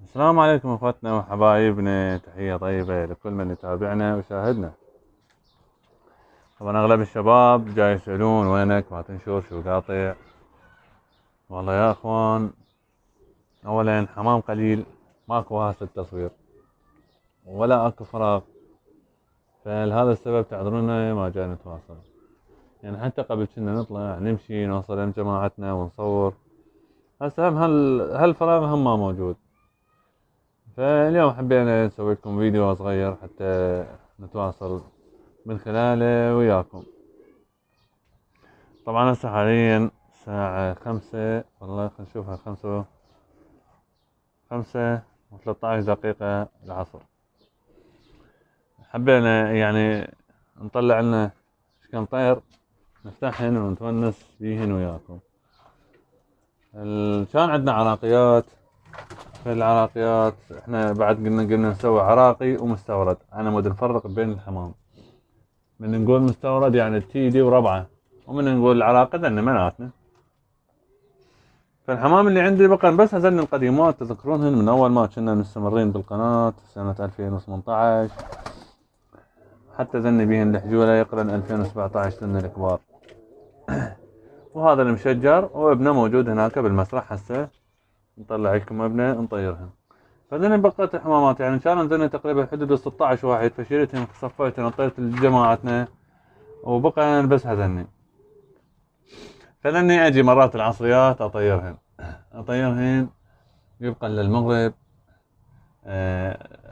السلام عليكم اخوتنا وحبايبنا، تحية طيبة لكل من يتابعنا ويشاهدنا. طبعا اغلب الشباب جاي يسألون وينك ما تنشر شو قاطع. والله يا اخوان، اولا حمام قليل، ماكو هسه التصوير ولا اكو فراغ، فلهذا السبب تعذرونا ما جاي نتواصل. يعني حتى قبل كنا نطلع نمشي نوصل لجماعتنا ونصور، هسه هم هالفراغ هم ما موجود. فاليوم حبينا نسوي لكم فيديو صغير حتى نتواصل من خلاله وياكم. طبعا هسه حاليا الساعة 5، والله خلينا نشوفها 5:13 العصر. حبينا يعني نطلع لنا كم طير نفتحهن ونتونس بيهن وياكم. كان عندنا عراقيات، في العراقيات احنا بعد قلنا نسوي عراقي ومستورد على مود نفرق بين الحمام. من نقول مستورد يعني تيدي وربعه، ومن نقول العراقي لأن مناتنا. فالحمام اللي عندي بقى بس هذن القديمات تذكرونهن من اول ما كنا مستمرين بالقناة سنة 2018، حتى ذن بيهن الحجولة يقرن 2017 ذن الكبار. وهذا المشجر وابنه موجود هناك بالمسرح، هسه نطلع لكم ابنه نطيرهن. فذن بقيت الحمامات يعني كانوا ذن تقريبا حدود 16 واحد، فشريتهم صفيتهم طيرت لجماعتنا وبقى بس هذني. فلاني اجي مرات العصريات اطيرهن يبقى للمغرب.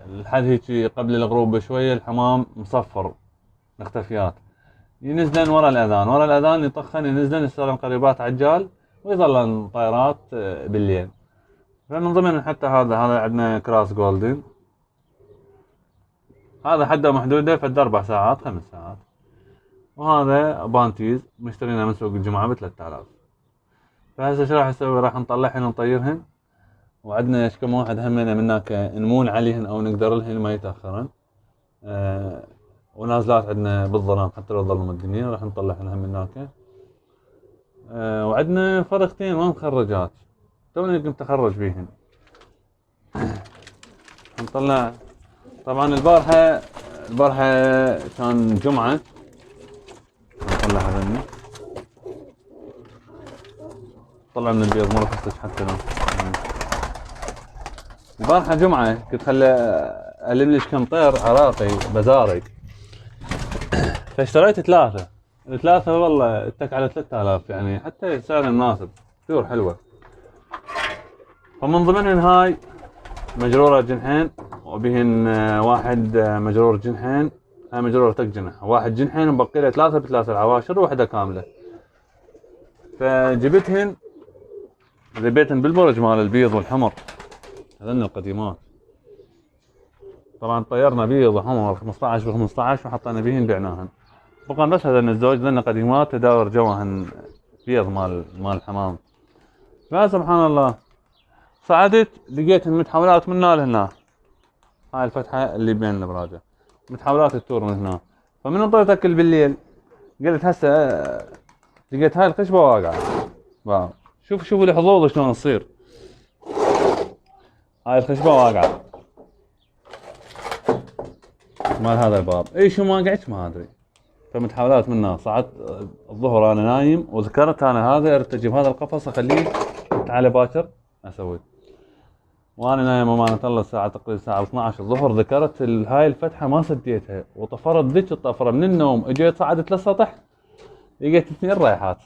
لحد هيك قبل الغروب بشوية الحمام مصفر مختفيات، ينزلن ورا الأذان يطخن، ينزلن يصيرن قريبات عجال ويظلن طيرات بالليل. فمن ضمن حتى هذا عندنا كراس جولدن، هذا حده محدودة فد 4 ساعات 5 ساعات. وهذا بانتيز مشترينا من سوق الجمعة ب3000. فهسه ايش راح نسوي؟ راح نطلعهن ونطيرهن، وعندنا كم واحد همنا من هناك نمون عليهن او نقدر لهن ما يتاخرن. ونازلات عندنا بالظلام حتى لو ظلم الدنيا راح نطلعهن هم من هناك. وعندنا فرختين ما مخرجات توني قمت اخرج بيهن. نطلع طبعا البارحة كان جمعة، نطلع هذني طلع من البيض ما رخصتش حتى لو. البارحة جمعة كنت خلي ألملش كم طير عراقي بزاري، فاشتريت 3. الثلاثة والله اتك على 3000، يعني حتى سعر مناسب، طيور حلوة. فمن ضمنهن هاي مجرورة جنحين، وبهن واحد مجرور جنحين، هاي مجرورة تك جنح، واحد جنحين ومبقي له 3 ب3 العواشر ووحدة كاملة. فجبتهن ذبيتهن بالبرج مال البيض والحمر هذن القديمات. طبعا طيرنا بيض وحمر 15 ب15 وحطينا بيهن بعناهن. بقى بس هذن الزوج ذن قديمات تداور جواهن بيض مال الحمام. فسبحان الله صعدت لقيت المتحولات من هنا لهنا، هاي الفتحة اللي بين الابراجة متحولات التور من هنا. فمن انطرت اكل بالليل قلت هسه لقيت هاي الخشبة واقعة. واو، شوفوا الحظوظ شلون تصير. هاي الخشبة واقعة مال هذا الباب، اي شو ما قعدت ما ادري. فمتحولات منها صعدت الظهر انا نايم، وذكرت انا هذا اريد اجيب هذا القفص اخليه تعال باكر اسوي. وانا نايم امانة الله الساعة تقريبا الساعة 12 الظهر، ذكرت هاي الفتحة ما سديتها وطفرت ذيك الطفرة من النوم. اجيت صعدت للسطح لقيت 2 رايحات،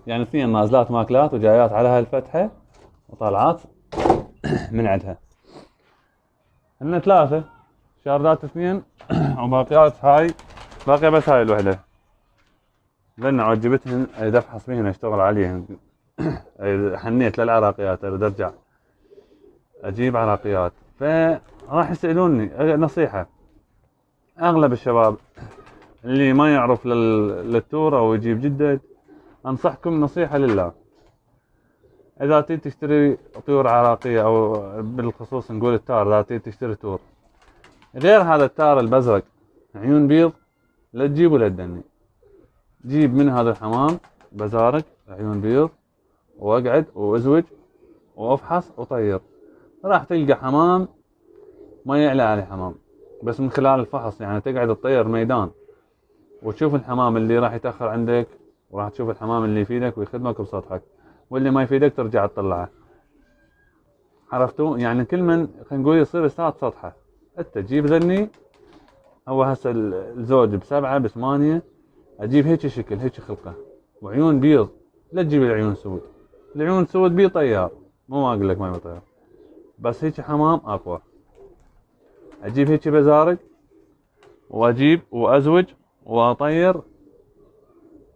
يعني 2 نازلات ماكلات وجايات على هاي الفتحة وطالعات من عندها. هن 3 شاردات 2 وباقيات هاي باقي بس هاي الوحدة. لأن عجبتهن اريد افحص بيهن اشتغل عليهن. حنيت للعراقيات اريد ارجع اجيب عراقيات. فراح يسألوني نصيحة، اغلب الشباب اللي ما يعرف للتور او يجيب جدد، انصحكم نصيحة لله، اذا تريد تشتري طيور عراقية او بالخصوص نقول التار، اذا تريد تشتري تور غير هذا التار البزرق عيون بيض لا تجيب ولا تدني. جيب من هذا الحمام بزارق عيون بيض واقعد وازوج وافحص وطير. راح تلقى حمام ما يعلى عليه حمام، بس من خلال الفحص يعني تقعد تطير ميدان وتشوف الحمام اللي راح يتأخر عندك، وراح تشوف الحمام اللي يفيدك ويخدمك بسطحك، واللي ما يفيدك ترجع تطلعه. عرفتوا؟ يعني كل من خلينا نقول يصير استاذ سطحه. انت تجيب ذني، هو هسه الزوج ب7 ب8، اجيب هيك شكل هيك خلقه وعيون بيض، لا تجيب العيون سود، العيون سود بيه طيار، ما اقول لك ما بيه طيار، بس هيك حمام اقوى. اجيب هيك بزارق واجيب وازوج واطير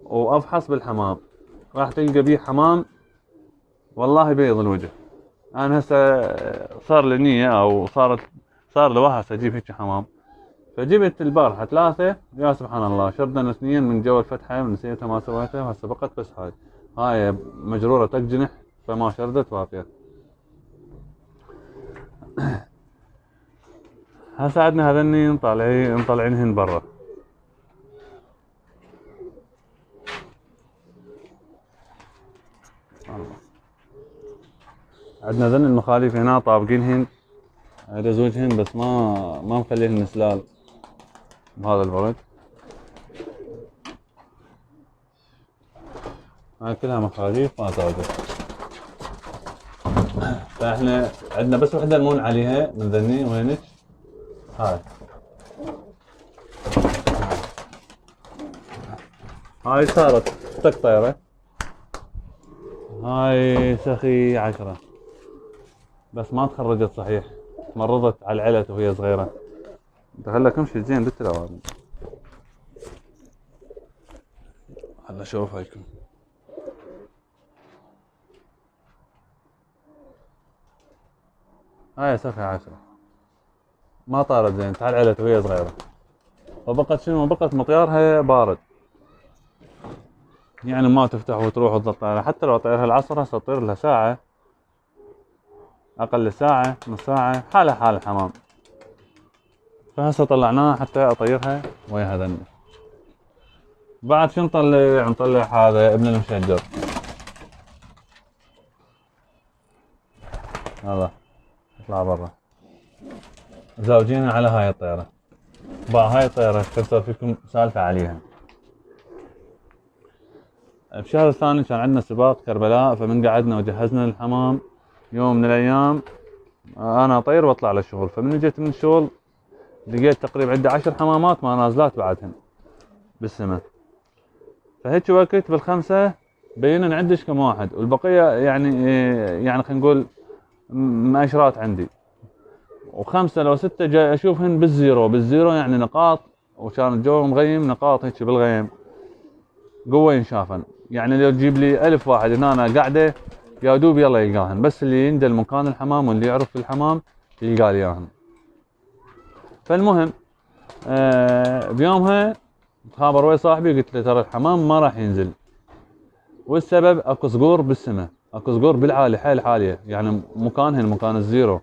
وافحص بالحمام، راح تلقى بيه حمام والله بيض الوجه. انا هسه صار لي نية او صار لي وهس اجيب هيك حمام، فجبت البارحة 3 يا سبحان الله، شردن 2 من جو الفتحة نسيتها ما سويتها، وهسه بقت بس هاي مجرورة تجنح فما شردت باقية. هسه عدنا هذني مطلعينهن برا. عندنا ذن المخاليف هنا طابقينهن على زوجهن، بس ما مخليهن سلال بهذا البرد. هاي كلها مخاليف ما زادت. فاحنا عندنا بس وحده نمون عليها من ذني، وينك؟ هاي صارت تك طيرة، هاي سخي 10 بس ما تخرجت صحيح، تمرضت على العلت وهي صغيرة. دخلك امشي زين بالتلوان. هلا شوف هايكم، هاي سخي 10 ما طارت زين، تعال علت وهي صغيرة، وبقت شنو؟ بقت مطيارها بارد، يعني ما تفتح وتروح وتطيرها. حتى لو اطيرها العصر هسه تطير لها ساعة، اقل ساعة نص ساعة، حالة حال الحمام. فهسه طلعناها حتى اطيرها ويا هذا. بعد شو نطلع هذا ابن المشجر، هذا يطلع برا. زوجينا على هاي الطيرة، هاي الطيرة كسر فيكم سالفة عليها. بشهر الثاني كان عندنا سباق كربلاء، فمن قعدنا وجهزنا للحمام. يوم من الايام انا اطير واطلع للشغل، فمن جيت من الشغل لقيت تقريبا عندي 10 حمامات ما نازلات بعدهن بالسماء. فهيك وقت بالخمسة بينن عندش كم واحد، والبقية يعني خلينا نقول مؤشرات عندي، و5 أو 6 جاي اشوفهن بالزيرو يعني نقاط، وكان الجو مغيم نقاط هيك بالغيم قوة ينشافن. يعني لو تجيب لي 1000 واحد هنا قاعدة يا دوب يلا يلقاهن، بس اللي يندل مكان الحمام واللي يعرف في الحمام يلقى لي اياهن. فالمهم بيومها تخابر ويا صاحبي، قلت له ترى الحمام ما راح ينزل، والسبب اكو صقور بالسماء، اكو صقور بالعالي حيل عالية، يعني مكانهن مكان الزيرو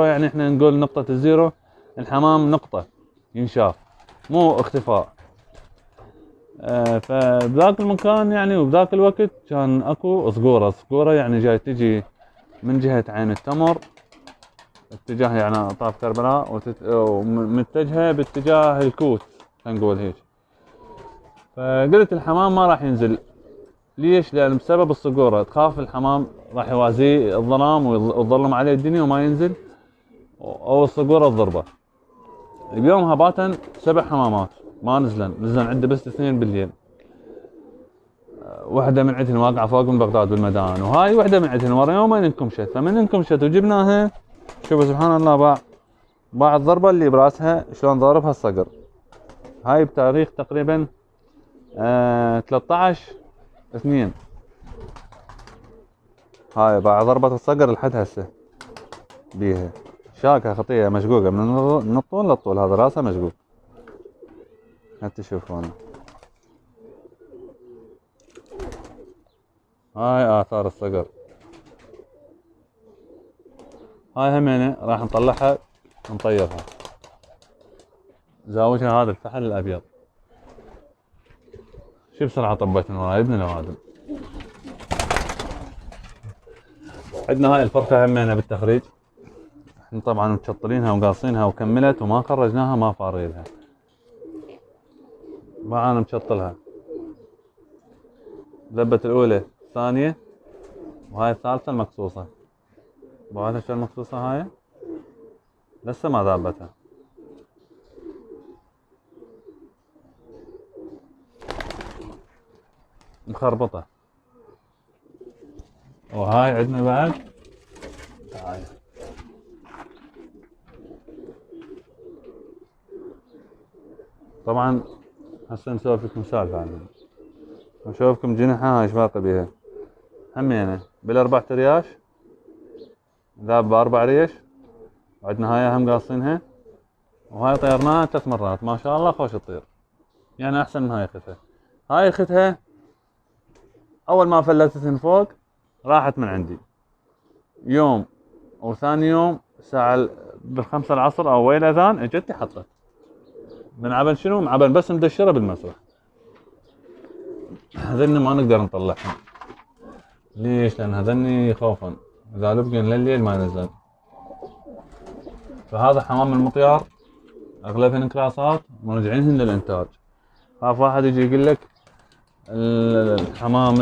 يعني احنا نقول نقطة الزيرو، الحمام نقطة ينشاف مو اختفاء. فبذاك المكان يعني وبذاك الوقت كان اكو صقورة يعني جاي تجي من جهة عين التمر اتجاه يعني طاف كربلاء، ومتجهة باتجاه الكوت خلينا نقول هيك. فقلت الحمام ما راح ينزل، ليش؟ لان بسبب الصقورة تخاف الحمام راح يوازيه الظلام وتظلم عليه الدنيا وما ينزل، او الصقورة تضربه. بيومها باتن 7 حمامات ما نزلن عندي بس 2 بالليل. واحدة من عندهن واقعة فوق من بغداد بالمدان، وهاي واحدة من عندهن ورا يومين انكمشت. فمن انكمشت وجبناها، شوفوا سبحان الله باع الضربة اللي براسها شلون ضاربها الصقر. هاي بتاريخ تقريبا 13/2، هاي باع ضربة الصقر لحد هسه بيها. شاكة خطية مشقوقة من الطول للطول، هذا راسها مشقوق حتى تشوفونه. هاي آثار الصقر، هاي همينة راح نطلعها نطيرها. زاوجها هذا الفحل الأبيض، شو بسرعة طبيت من وراي ابن الأوادم. عندنا هاي الفرخة همينة بالتخريج، احنا طبعا مشطلينها وقاصينها وكملت وما خرجناها، ما فاريلها. ما انا مشطلها ذبت الاولى الثانية، وهاي الثالثة المقصوصة. بعدها شو المقصوصة هاي لسه ما ذابتها. مخربطة. وهاي عندنا بعد هاي. طبعا هسه نسوي لكم سالفة عنها، نشوفكم جنحها هاي ايش باقي بيها. همينه بالاربع رياش، ذاب باربع ريش. وعندنا هاي هم قاصينها، وهاي طيرناها 3 مرات ما شاء الله خوش تطير، يعني احسن من هاي اختها. هاي اختها اول ما فلتت فوق راحت من عندي يوم، وثاني يوم الساعة بالخمسة العصر او ويل اذان اجتني حطت من عبن شنو، من عبن بس مدشرة بالمسرح. هذني ما نقدر نطلعهم. ليش؟ لان هذني خوفا اذا لبقن لليل ما نزل. فهذا حمام المطيار اغلبهن كراسات مرجعينهن للانتاج. خاف واحد يجي يقول لك الحمام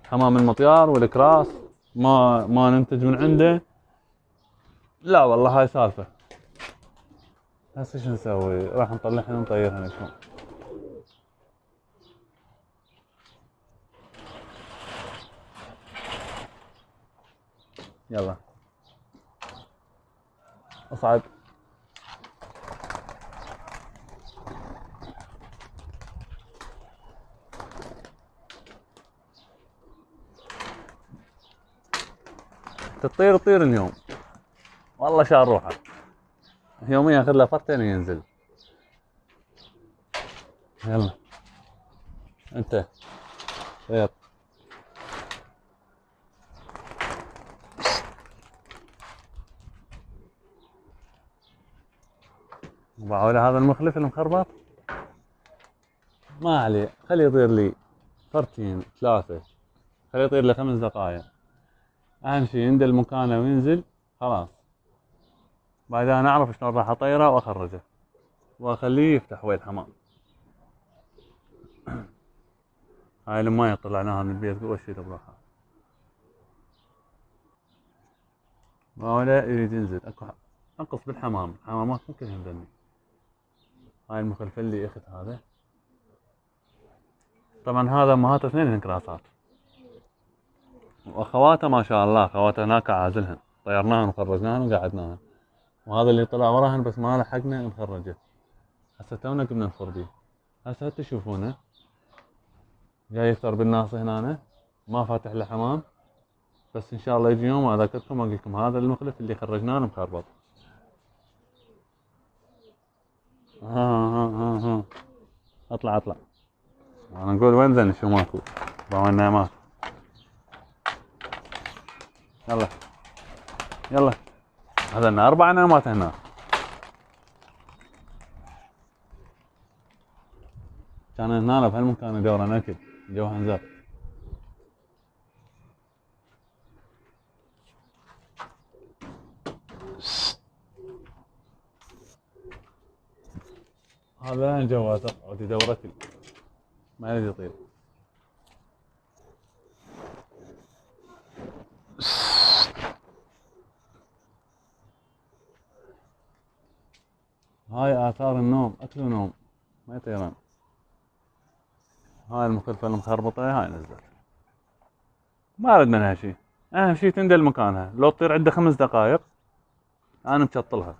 حمام المطيار والكراس ما ننتج من عنده. لا والله هاي سالفة. هسه شو نسوي؟ راح نطلعهن ونطيرهن شلون. يلا اصعد. تطير تطير اليوم والله شال روحه. يوميا ياخذ له فرتين وينزل. يلا انت طير. وبعوله هذا المخلف المخربط ما عليه، خليه يطير لي فرتين ثلاثة، خليه يطير له 5 دقائق. اهم شي يندل مكانه وينزل خلاص. بعدها نعرف شلون راح اطيره واخرجه واخليه يفتح ويل حمام. هاي المايه طلعناها من البيت قبل شي بروحها. ولا يريد ينزل اكو انقص بالحمام، الحمامات مو كلهم ذني. هاي المخلفة اللي اخت هذا. طبعا هذا امهاته اثنين كراسات، واخواته ما شاء الله اخواته هناك عازلهن، طيرناهن وخرجناهن وقعدناهن. وهذا اللي طلع وراهن بس ما لحقنا نخرجه. هسه تونا قمنا نفرديه. هسه تشوفونه جاي يفطر بالناس هنا، ما فاتح له حمام. بس ان شاء الله يجي يوم اذكركم واقول لكم هذا المخلف اللي خرجناه مخربط. ها اطلع اطلع. انا نقول وين ذن شو ماكو باوين نايمات. يلا يلا هذا 4 نايمات هنا. كان هنا بهالمكان يدورن اكل جوها انزل. هذا جوات اقعد يدور اكل ما يريد يطير. هاي اثار النوم، اكل ونوم ما يطيرن. هاي المخلفة المخربطة هاي نزلت. ما اريد منها شي، اهم شي تندل مكانها. لو تطير عنده 5 دقائق انا مشطلها،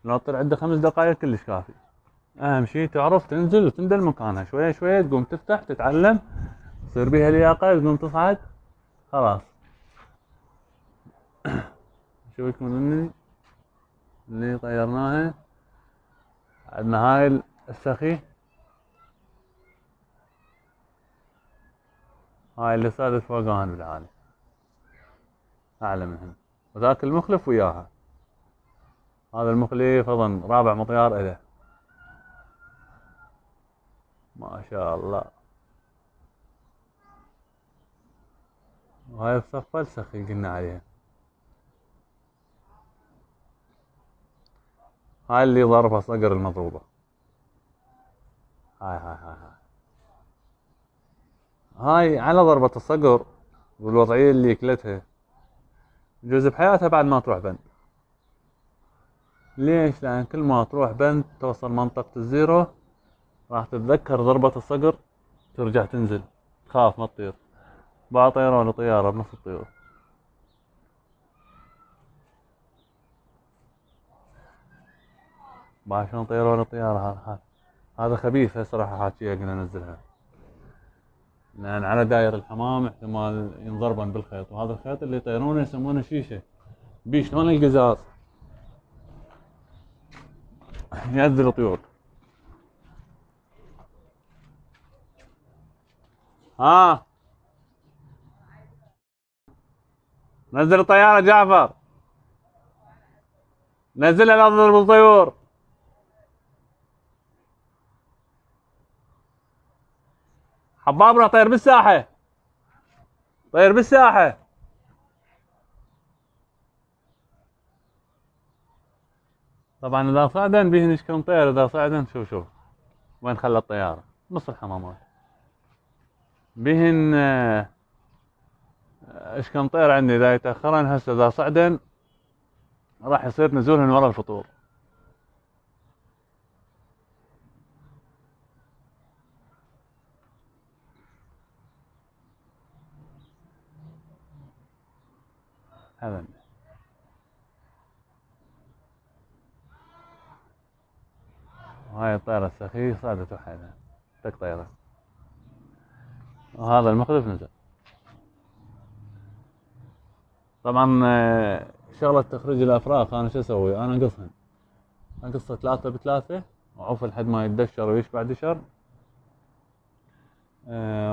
لو تطير عنده 5 دقائق كلش كافي. اهم شي تعرف تنزل وتندل مكانها شوية شوية، تقوم تفتح تتعلم تصير بيها لياقة، تقوم تصعد خلاص. شوفكم اللي طيرناها. عندنا هاي السخي، هاي اللي صادت فوقان بالعالي اعلى منهم. وذاك المخلف وياها. هذا المخلف اظن رابع مطيار اله ما شاء الله. وهاي الصفة السخي قلنا عليها. هاي اللي ضربها صقر المضروبة. هاي على ضربة الصقر والوضعية اللي كلتها يجوز بحياتها بعد ما تروح بند. ليش؟ لأن كل ما تروح بند توصل منطقة الزيرو راح تتذكر ضربة الصقر، ترجع تنزل تخاف ما تطير. بعد طيران طيارة بنص الطيور. بعد شلون طيران الطيارة هذا خبيث. هسه راح احاكيها قلنا ننزلها. لأن على داير الحمام احتمال ينضربن بالخيط، وهذا الخيط اللي يطيرونه يسمونه شيشة، بيه شلون القزاز يأذي الطيور. نزل الطيارة جعفر، نزلها لا تضرب الطيور. حباب راح طير بالساحة، طير بالساحة. طبعا اذا صعدن بيهن كم طير، اذا صعدن شوف وين خلى الطيارة، نص الحمامات بيهن ايش كم طير عندي. اذا يتأخرن هسه اذا صعدن راح يصير نزولهن ورا الفطور. هذا وهاي الطيرة السخيف صعدت وحدها تك طيرة، وهذا المخلف نزل. طبعا شغلة تخريج الافراخ انا شو اسوي؟ انا انقصهن، انقصها 3 ب3 وعوف لحد ما يتدشر ويشبع دشر.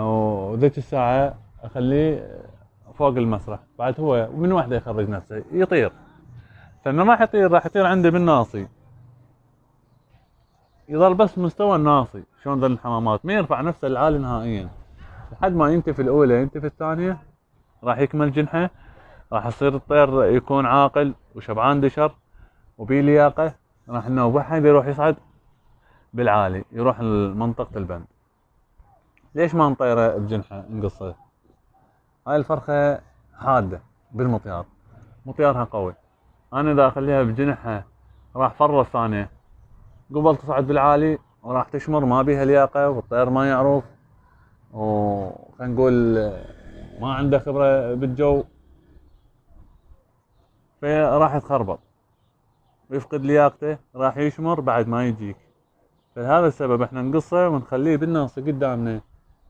وذيك الساعة اخليه فوق المسرح. بعد هو من وحده يخرج نفسه يطير، فانه راح يطير راح يطير عندي بالناصي، يظل بس مستوى الناصي. شلون ذل الحمامات ما يرفع نفسه العالي نهائيا لحد ما ينتفي الاولى ينتفي الثانية، راح يكمل جنحه، راح يصير الطير يكون عاقل وشبعان دشر وبيه لياقة. راح انه وحد يروح يصعد بالعالي يروح لمنطقة البند. ليش ما نطيره بجنحه نقصه؟ هاي الفرخة حادة بالمطيار، مطيارها قوي. انا اذا اخليها بجنحها راح فرة ثانية قبل تصعد بالعالي وراح تشمر ما بيها لياقة، والطير ما يعرف وخلينا نقول ما عنده خبرة بالجو، فراح يتخربط ويفقد لياقته، راح يشمر بعد ما يجيك. فلهذا السبب احنا نقصه ونخليه بالنص قدامنا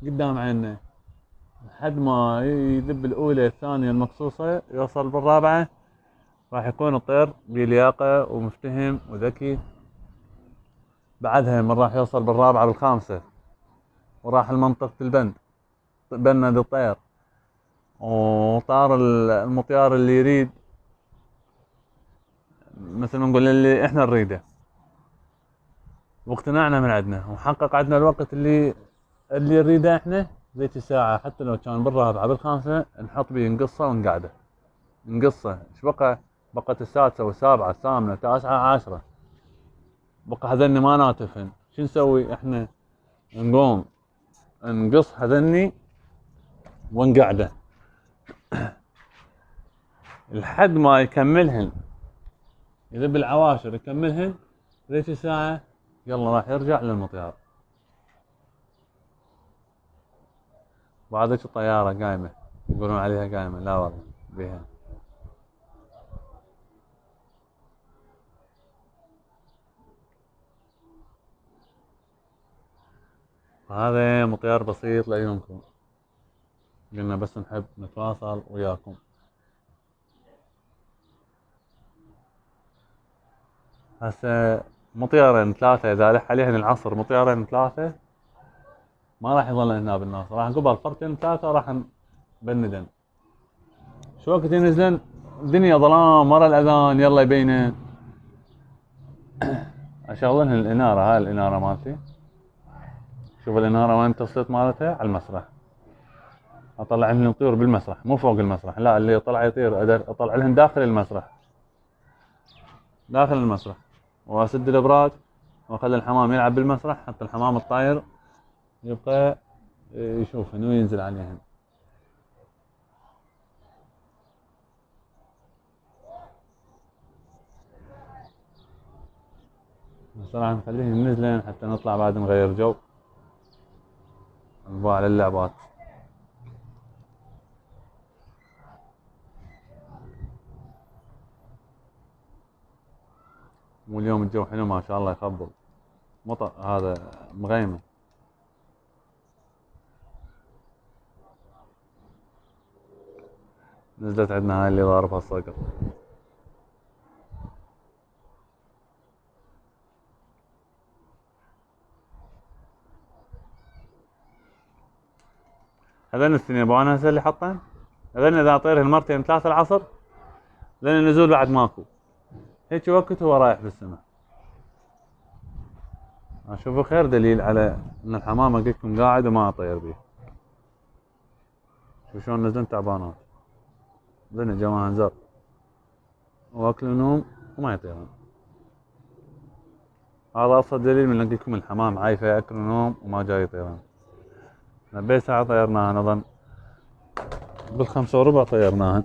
قدام عيننا لحد ما يذب الاولى الثانية المقصوصة، يوصل بالرابعة راح يكون الطير بلياقة ومفتهم وذكي. بعدها من راح يوصل بالرابعة بالخامسة وراح لمنطقة البند، بند الطير وطار المطيار اللي يريد، مثل ما نقول اللي احنا نريده، واقتنعنا من عندنا وحقق عندنا الوقت اللي نريده احنا. ذيك الساعة حتى لو كان بالرابعة بالخامسة نحط بيه نقصه ونقعده نقصه. ايش بقى؟ بقت السادسة والسابعة الثامنة التاسعة 10، بقى هذني ما ناتفن. شو نسوي احنا؟ نقوم نقص هذني ونقعده لحد ما يكملهن، يذب العواشر يكملهن. ذيك الساعة يلا راح يرجع للمطيار. بعد ذيك الطيارة قايمة يقولون عليها قايمة، لا والله بيها. هذا مطيار بسيط لعيونكم، قلنا بس نحب نتواصل وياكم. هسه مطيارين 3 اذا لح عليهن العصر، مطيارين 3 ما راح يظلن هنا بالناس، راح قبل فرتين 3 راح نبندن. شو وقت ينزلن الدنيا ظلام ورا الاذان يلا يبينن. اشغلنهن الانارة، هاي الانارة مالتي، شوف الانارة وين التسليط مالتها على المسرح. اطلع لهن الطيور بالمسرح مو فوق المسرح، لا اللي يطلع يطير اطلع لهن داخل المسرح، داخل المسرح. واسد الابراج واخلي الحمام يلعب بالمسرح حتى الحمام الطاير يبقى يشوف انه ينزل عليهن. بصراحة نخليهم ينزلن حتى نطلع بعد نغير جو نروح على اللعبات. واليوم الجو حلو ما شاء الله يخبل مطر هذا مغيمة. نزلت عندنا هاي اللي ضاربها الصقر. هذين السنين ابو انا هسه اللي حطن هذين اذا اطيرهن مرتين 3 العصر لان النزول بعد ماكو هيك وقت هو رايح بالسماء. اشوفه خير دليل على ان الحمام اقيكم قاعد وما اطير بيه. شوف شلون نزلن تعبانات ذن جماعة زر واكل ونوم وما يطيرون. هذا ابسط دليل من لقيكم الحمام عايفة ياكل ونوم وما جاي يطيرون. نبي ساعة طيرناهن اظن بال5:15 طيرناهن.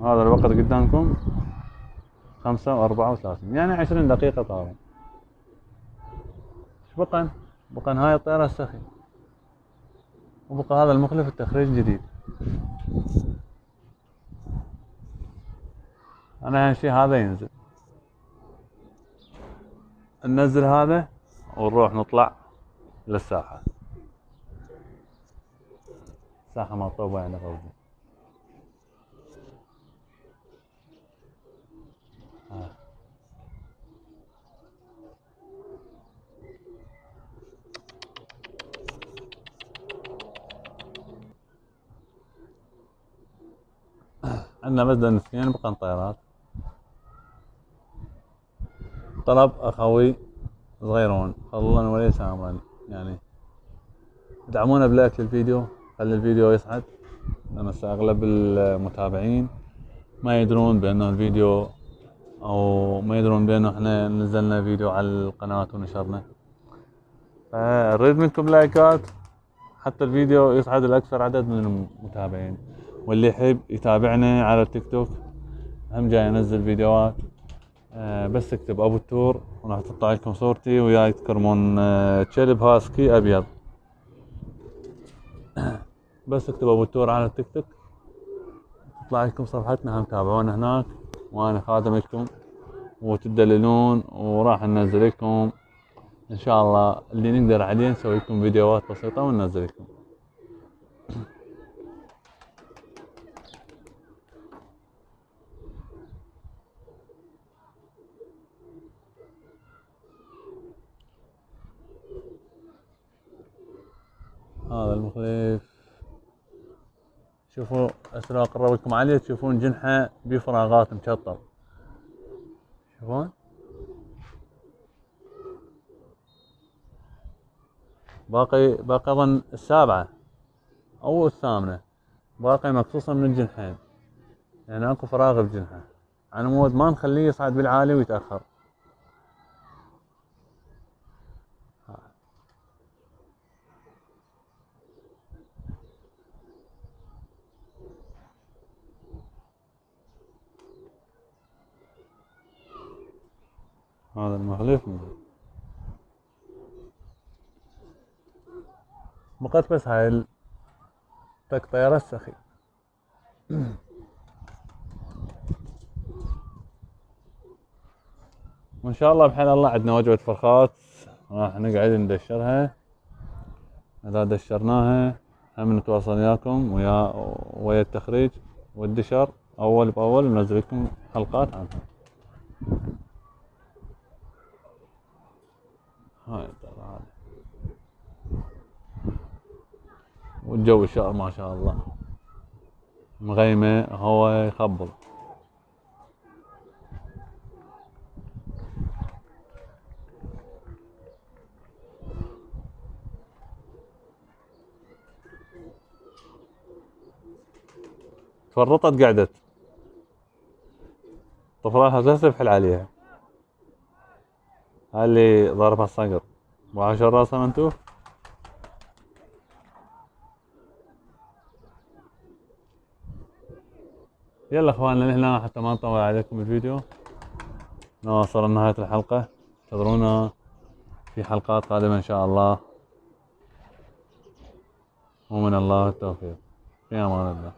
هذا الوقت قدامكم 5:34 يعني 20 دقيقة طاروا. ايش بقن هاي الطيارة السخي وبقى هذا المخلف التخريج جديد. انا اهم شي هذا ينزل ننزل هذا ونروح نطلع للساحة. الساحة مطوبة يعني قصدي. عندنا بس دنسين بقى طيارات. طلب اخوي صغيرون فضلا وليس امرا يعني ادعمونا بلايك للفيديو خلي الفيديو يصعد لان اغلب المتابعين ما يدرون بانه الفيديو او ما يدرون بانه احنا نزلنا فيديو على القناة ونشرنا. فنريد منكم لايكات حتى الفيديو يصعد لاكثر عدد من المتابعين. واللي يحب يتابعنا على التيك توك هم جاي انزل فيديوهات بس اكتب ابو التور وراح تطلع لكم صورتي وياي تكرمون كلب هاسكي ابيض. بس اكتب ابو التور على التيك توك تطلع لكم صفحتنا هم تابعونا هناك وانا خادمكم وتدللون وراح ننزل لكم ان شاء الله اللي نقدر عليه نسوي لكم فيديوهات بسيطة وننزل لكم. هذا المخيف شوفوا اسرع اقرب لكم عليه تشوفون جنحه بفراغات مشطب شوفون باقي اظن السابعة او الثامنة باقي مقصوصة من الجنحين يعني اكو فراغ بجنحه على مود ما نخليه يصعد بالعالي ويتأخر. هذا المخلف بقت بس هاي الطيارة السخي. وان شاء الله بحال الله عندنا وجبة فرخات راح نقعد ندشرها. اذا دشرناها هم نتواصل وياكم ويا التخريج والدشر اول باول ننزل لكم حلقات عنها. هاي الطيارة هذه والجو ما شاء الله مغيمة هو يخبل. تفرطت قعدت طفرانها هسه بحل عليها. هاي اللي ضاربها الصقر. وعشر راسا انتو. يلا اخواننا لهنا حتى ما نطول عليكم الفيديو. وصلنا لنهاية الحلقة. انتظرونا في حلقات قادمة ان شاء الله. ومن الله التوفيق. في امان الله.